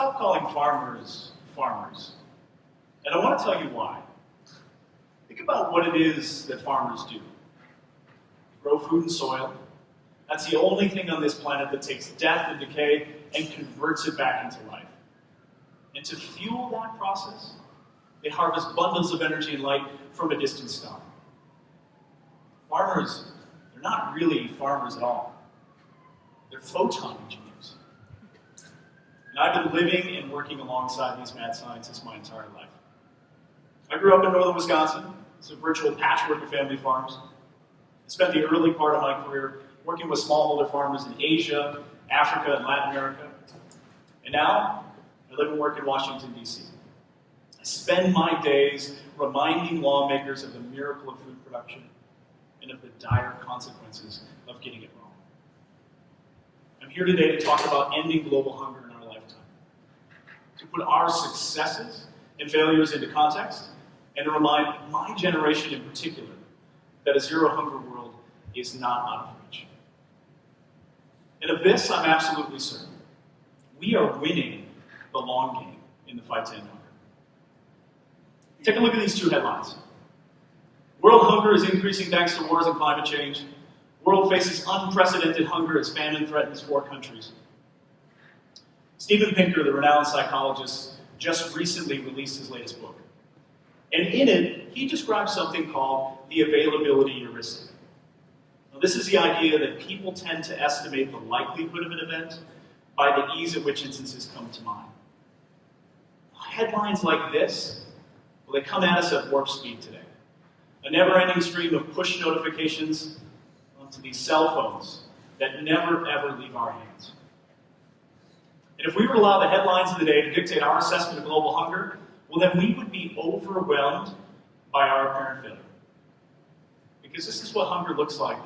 stopped calling farmers farmers. And I want to tell you why. Think about what it is that farmers do. Grow food and soil. That's the only thing on this planet that takes death and decay and converts it back into life. And to fuel that process, they harvest bundles of energy and light from a distant star. Farmers, they're not really farmers at all. They're photon engineers. And I've been living and working alongside these mad scientists my entire life. I grew up in northern Wisconsin. It's a virtual patchwork of family farms. I spent the early part of my career working with smallholder farmers in Asia, Africa, and Latin America. And now, I live and work in Washington, D.C. I spend my days reminding lawmakers of the miracle of food production and of the dire consequences of getting it wrong. I'm here today to talk about ending global hunger in our lifetime, to put our successes and failures into context, and to remind my generation in particular that a zero-hunger world is not out of reach. And of this, I'm absolutely certain. We are winning the long game in the fight to end hunger. Take a look at these two headlines. World hunger is increasing thanks to wars and climate change. World faces unprecedented hunger as famine threatens 4 countries. Steven Pinker, the renowned psychologist, just recently released his latest book. And in it, he describes something called the availability heuristic. Now, this is the idea that people tend to estimate the likelihood of an event by the ease at which instances come to mind. Headlines like this, well, they come at us at warp speed today. A never-ending stream of push notifications onto these cell phones that never, ever leave our hands. And if we were to allow the headlines of the day to dictate our assessment of global hunger, well, then we would be overwhelmed by our apparent failure. Because this is what hunger looks like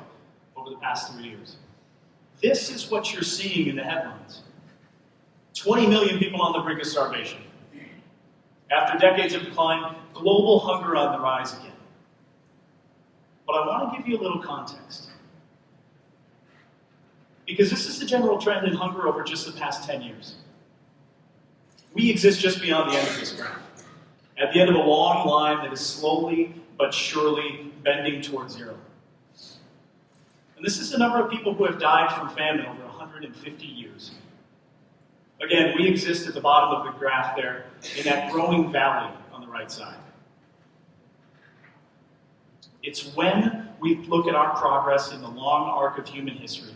over the past 3 years. This is what you're seeing in the headlines. 20 million people on the brink of starvation. After decades of decline, global hunger on the rise again. But I want to give you a little context. Because this is the general trend in hunger over just the past 10 years. We exist just beyond the end of this graph, at the end of a long line that is slowly but surely bending towards zero. And this is the number of people who have died from famine over 150 years. Again, we exist at the bottom of the graph there, in that growing valley on the right side. It's when we look at our progress in the long arc of human history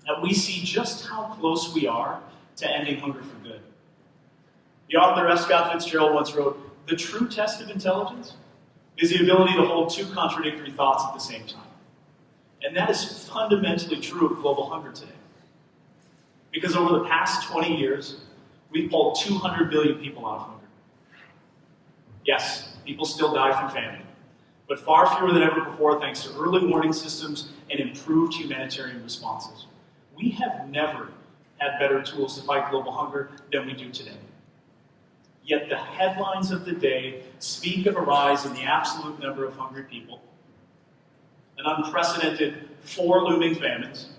that we see just how close we are to ending hunger for good. The author F. Scott Fitzgerald once wrote, "The true test of intelligence is the ability to hold 2 contradictory thoughts at the same time." And that is fundamentally true of global hunger today. Because over the past 20 years, we've pulled 200 million people out of hunger. Yes, people still die from famine, but far fewer than ever before thanks to early warning systems and improved humanitarian responses. We have never had better tools to fight global hunger than we do today. Yet the headlines of the day speak of a rise in the absolute number of hungry people, an unprecedented 4 looming famines,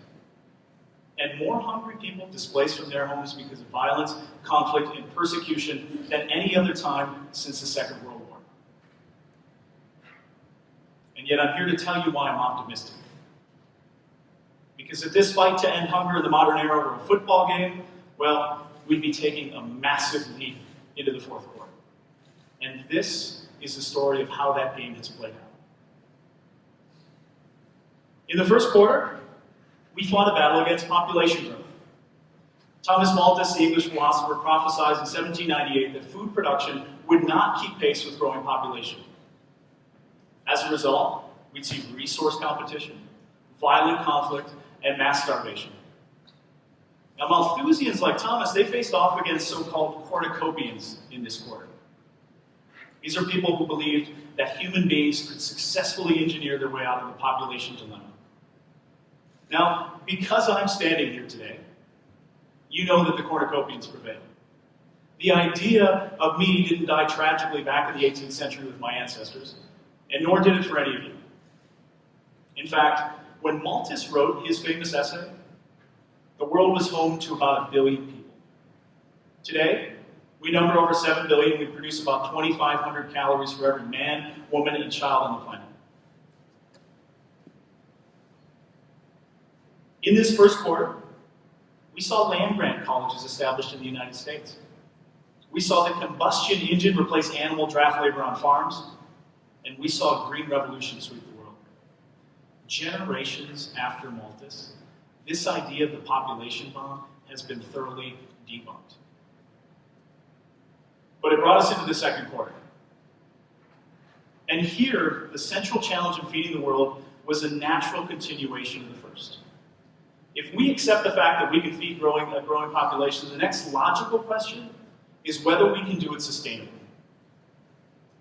and more hungry people displaced from their homes because of violence, conflict, and persecution than any other time since the Second World War. And yet I'm here to tell you why I'm optimistic. Because if this fight to end hunger in the modern era were a football game, well, we'd be taking a massive lead into the 4th quarter. And this is the story of how that game has played out. In the 1st quarter, we fought a battle against population growth. Thomas Malthus, the English philosopher, prophesied in 1798 that food production would not keep pace with growing population. As a result, we'd see resource competition, violent conflict, and mass starvation. Now, Malthusians like Thomas, they faced off against so-called cornucopians in this quarter. These are people who believed that human beings could successfully engineer their way out of the population dilemma. Now, because I'm standing here today, you know that the cornucopians prevailed. The idea of me didn't die tragically back in the 18th century with my ancestors, and nor did it for any of you. In fact, when Malthus wrote his famous essay, the world was home to about 1 billion people. Today, we number over 7 billion. We produce about 2,500 calories for every man, woman, and child on the planet. In this first quarter, we saw land-grant colleges established in the United States. We saw the combustion engine replace animal draft labor on farms, and we saw a green revolution sweep the world. Generations after Malthus, this idea of the population bomb has been thoroughly debunked. But it brought us into the second quarter. And here, the central challenge in feeding the world was a natural continuation of the first. If we accept the fact that we can feed a growing population, the next logical question is whether we can do it sustainably.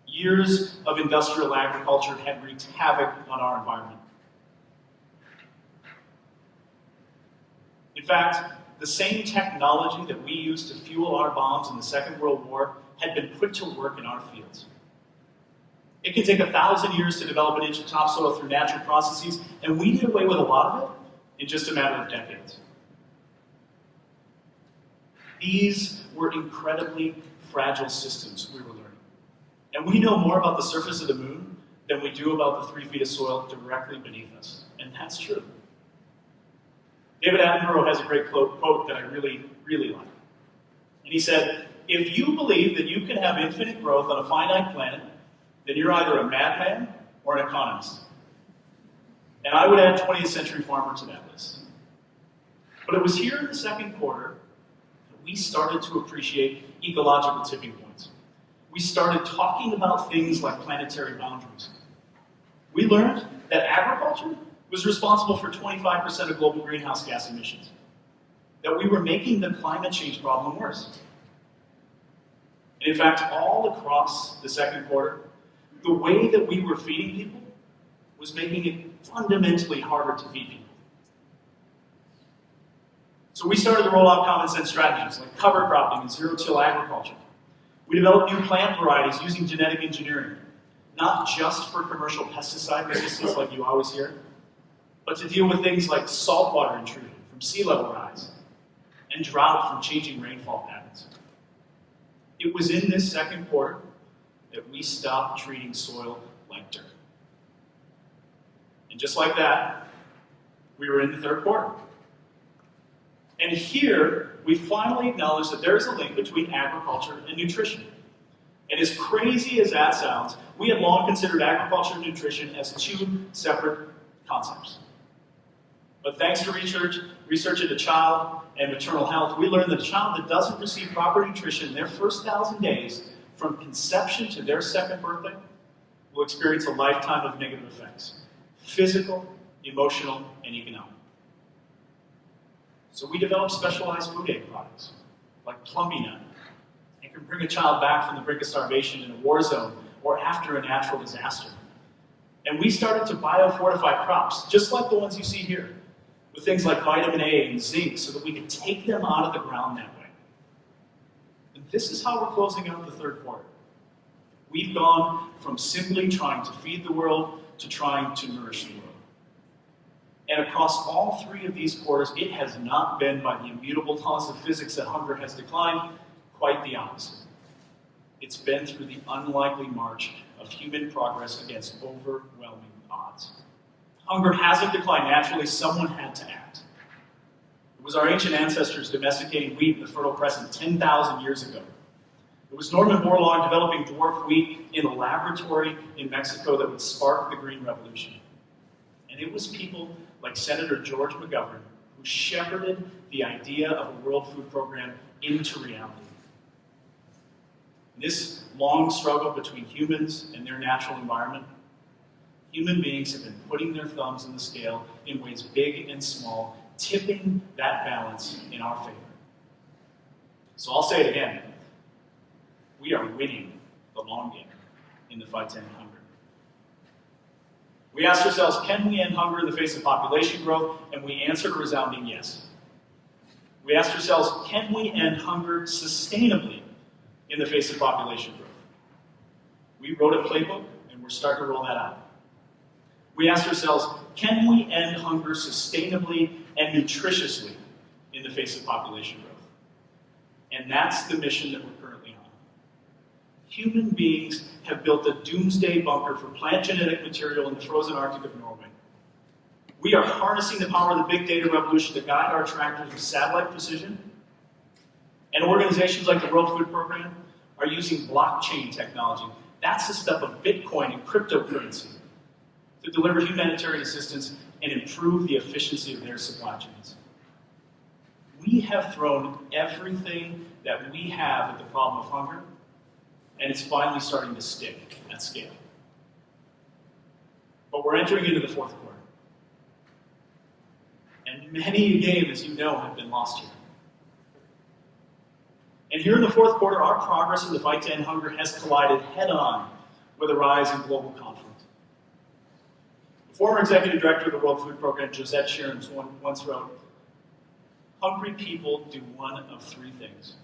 Years of industrial agriculture had wreaked havoc on our environment. In fact, the same technology that we used to fuel our bombs in the Second World War had been put to work in our fields. It can take 1,000 years to develop an inch of topsoil through natural processes, and we did away with a lot of it in just a matter of decades. These were incredibly fragile systems we were learning. And we know more about the surface of the moon than we do about the 3 feet of soil directly beneath us. And that's true. David Attenborough has a great quote that I really, really like. And he said, "If you believe that you can have infinite growth on a finite planet, then you're either a madman or an economist." And I would add 20th century farmer to that list. But it was here in the second quarter that we started to appreciate ecological tipping points. We started talking about things like planetary boundaries. We learned that agriculture was responsible for 25% of global greenhouse gas emissions, that we were making the climate change problem worse. And in fact, all across the second quarter, the way that we were feeding people was making it fundamentally harder to feed people. So we started to roll out common sense strategies like cover cropping and zero-till agriculture. We developed new plant varieties using genetic engineering, not just for commercial pesticide resistance like you always hear, but to deal with things like saltwater intrusion from sea level rise and drought from changing rainfall patterns. It was in this second quarter that we stopped treating soil like dirt. And just like that, we were in the third quarter. And here, we finally acknowledge that there is a link between agriculture and nutrition. And as crazy as that sounds, we had long considered agriculture and nutrition as 2 separate concepts. But thanks to research into child and maternal health, we learned that a child that doesn't receive proper nutrition in their first 1,000 days, from conception to their second birthday, will experience a lifetime of negative effects: physical, emotional, and economic. So we developed specialized food aid products, like Plumbina. It can bring a child back from the brink of starvation in a war zone or after a natural disaster. And we started to biofortify crops, just like the ones you see here, with things like vitamin A and zinc, so that we could take them out of the ground that way. And this is how we're closing out the third quarter. We've gone from simply trying to feed the world to trying to nourish the world. And across all 3 of these quarters, it has not been by the immutable laws of physics that hunger has declined, quite the opposite. It's been through the unlikely march of human progress against overwhelming odds. Hunger hasn't declined naturally, someone had to act. It was our ancient ancestors domesticating wheat in the Fertile Crescent 10,000 years ago. It was Norman Borlaug developing dwarf wheat in a laboratory in Mexico that would spark the Green Revolution. And it was people like Senator George McGovern who shepherded the idea of a World Food Program into reality. This long struggle between humans and their natural environment, human beings have been putting their thumbs in the scale in ways big and small, tipping that balance in our favor. So I'll say it again. We are winning the long game in the fight to end hunger. We asked ourselves, can we end hunger in the face of population growth? And we answered a resounding yes. We asked ourselves, can we end hunger sustainably in the face of population growth? We wrote a playbook, and we're starting to roll that out. We asked ourselves, can we end hunger sustainably and nutritiously in the face of population growth? And that's the mission that we're currently on. Human beings have built a doomsday bunker for plant genetic material in the frozen Arctic of Norway. We are harnessing the power of the big data revolution to guide our tractors with satellite precision. And organizations like the World Food Program are using blockchain technology. That's the stuff of Bitcoin and cryptocurrency to deliver humanitarian assistance and improve the efficiency of their supply chains. We have thrown everything that we have at the problem of hunger, and it's finally starting to stick at scale. But we're entering into the fourth quarter. And many a game, as you know, have been lost here. And here in the fourth quarter, our progress in the fight to end hunger has collided head-on with a rise in global conflict. The former executive director of the World Food Program, Josette Shearns, once wrote, "Hungry people do one of three things.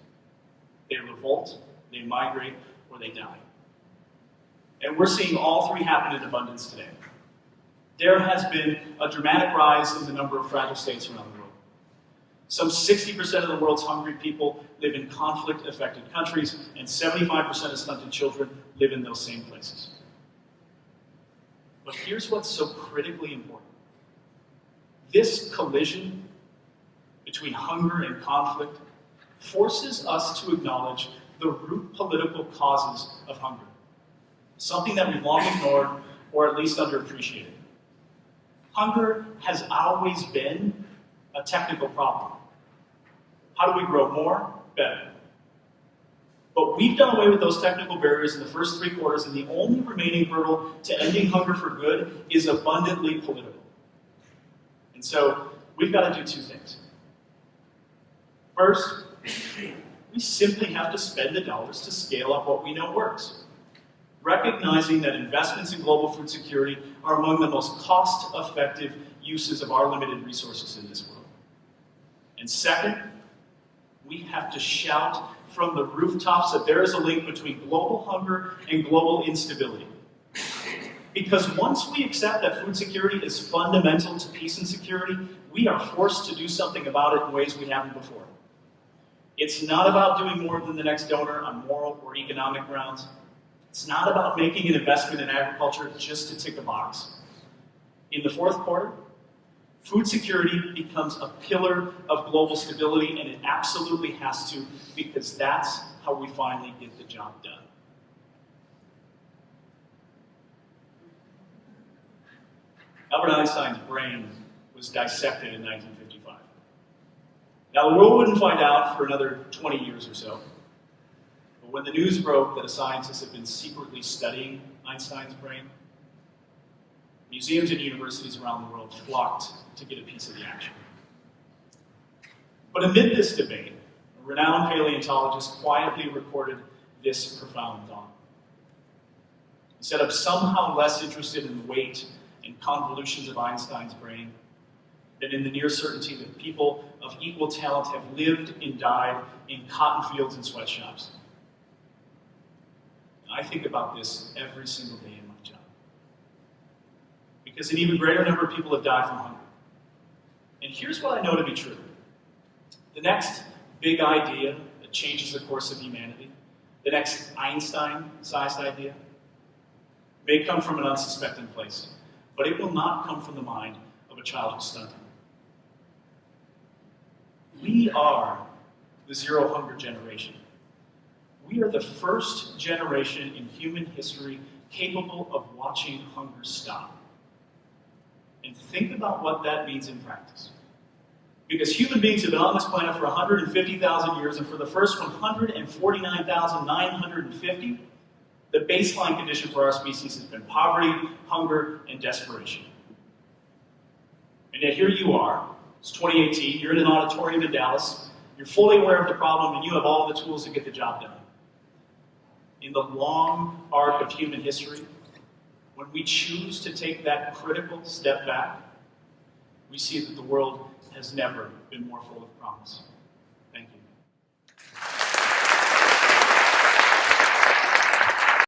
They revolt, they migrate, or they die." And we're seeing all three happen in abundance today. There has been a dramatic rise in the number of fragile states around the world. Some 60% of the world's hungry people live in conflict-affected countries, and 75% of stunted children live in those same places. But here's what's so critically important. This collision between hunger and conflict forces us to acknowledge the root political causes of hunger, something that we've long ignored or at least underappreciated. Hunger has always been a technical problem. How do we grow more? Better. But we've done away with those technical barriers in the first 3 quarters, and the only remaining hurdle to ending hunger for good is abundantly political. And so we've got to do 2 things. First, we simply have to spend the dollars to scale up what we know works, recognizing that investments in global food security are among the most cost-effective uses of our limited resources in this world. And second, we have to shout from the rooftops that there is a link between global hunger and global instability. Because once we accept that food security is fundamental to peace and security, we are forced to do something about it in ways we haven't before. It's not about doing more than the next donor on moral or economic grounds. It's not about making an investment in agriculture just to tick a box. In the fourth quarter, food security becomes a pillar of global stability, and it absolutely has to, because that's how we finally get the job done. Albert Einstein's brain was dissected in 1955. Now, the world wouldn't find out for another 20 years or so. But when the news broke that a scientist had been secretly studying Einstein's brain, museums and universities around the world flocked to get a piece of the action. But amid this debate, a renowned paleontologist quietly recorded this profound thought. He said, "I'm somehow less interested in the weight and convolutions of Einstein's brain than in the near certainty that people of equal talent have lived and died in cotton fields and sweatshops." And I think about this every single day in my job. Because an even greater number of people have died from hunger. And here's what I know to be true. The next big idea that changes the course of humanity, the next Einstein-sized idea, may come from an unsuspecting place, but it will not come from the mind of a child who's stunted. We are the zero hunger generation. We are the first generation in human history capable of watching hunger stop. And think about what that means in practice. Because human beings have been on this planet for 150,000 years, and for the first 149,950, the baseline condition for our species has been poverty, hunger, and desperation. And yet here you are, it's 2018, you're in an auditorium in Dallas, you're fully aware of the problem, and you have all the tools to get the job done. In the long arc of human history, when we choose to take that critical step back, we see that the world has never been more full of promise.